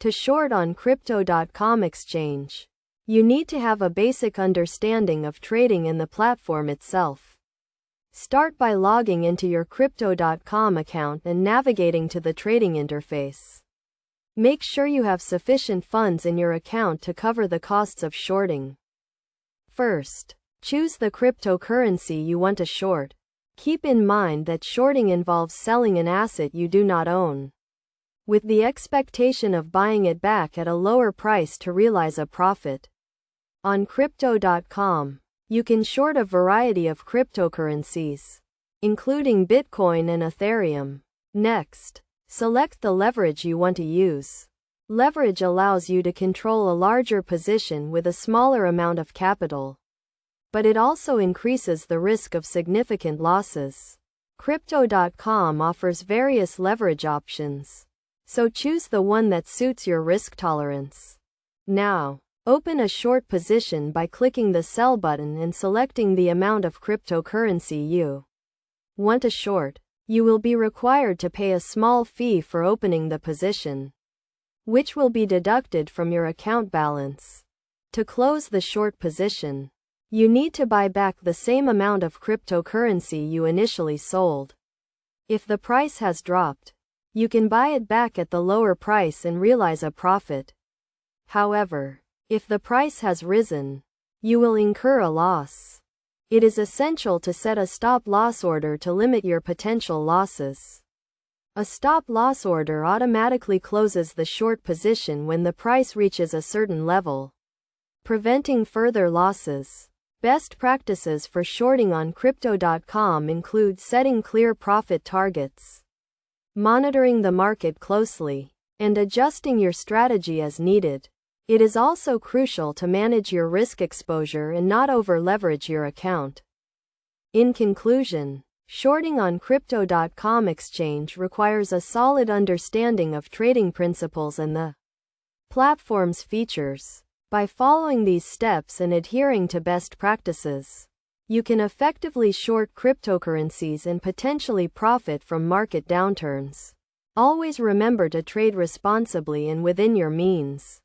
To short on Crypto.com exchange, you need to have a basic understanding of trading in the platform itself. Start by logging into your Crypto.com account and navigating to the trading interface. Make sure you have sufficient funds in your account to cover the costs of shorting. First, choose the cryptocurrency you want to short. Keep in mind that shorting involves selling an asset you do not own, with the expectation of buying it back at a lower price to realize a profit. On Crypto.com, you can short a variety of cryptocurrencies, including Bitcoin and Ethereum. Next, select the leverage you want to use. Leverage allows you to control a larger position with a smaller amount of capital, but it also increases the risk of significant losses. Crypto.com offers various leverage options, so choose the one that suits your risk tolerance. Now, open a short position by clicking the sell button and selecting the amount of cryptocurrency you want to short. You will be required to pay a small fee for opening the position, which will be deducted from your account balance. To close the short position, you need to buy back the same amount of cryptocurrency you initially sold. If the price has dropped, you can buy it back at the lower price and realize a profit. However, if the price has risen, you will incur a loss. It is essential to set a stop-loss order to limit your potential losses. A stop-loss order automatically closes the short position when the price reaches a certain level, preventing further losses. Best practices for shorting on Crypto.com include setting clear profit targets, monitoring the market closely, and adjusting your strategy as needed. It is also crucial to manage your risk exposure and not over-leverage your account. In conclusion, shorting on Crypto.com exchange requires a solid understanding of trading principles and the platform's features. By following these steps and adhering to best practices, you can effectively short cryptocurrencies and potentially profit from market downturns. Always remember to trade responsibly and within your means.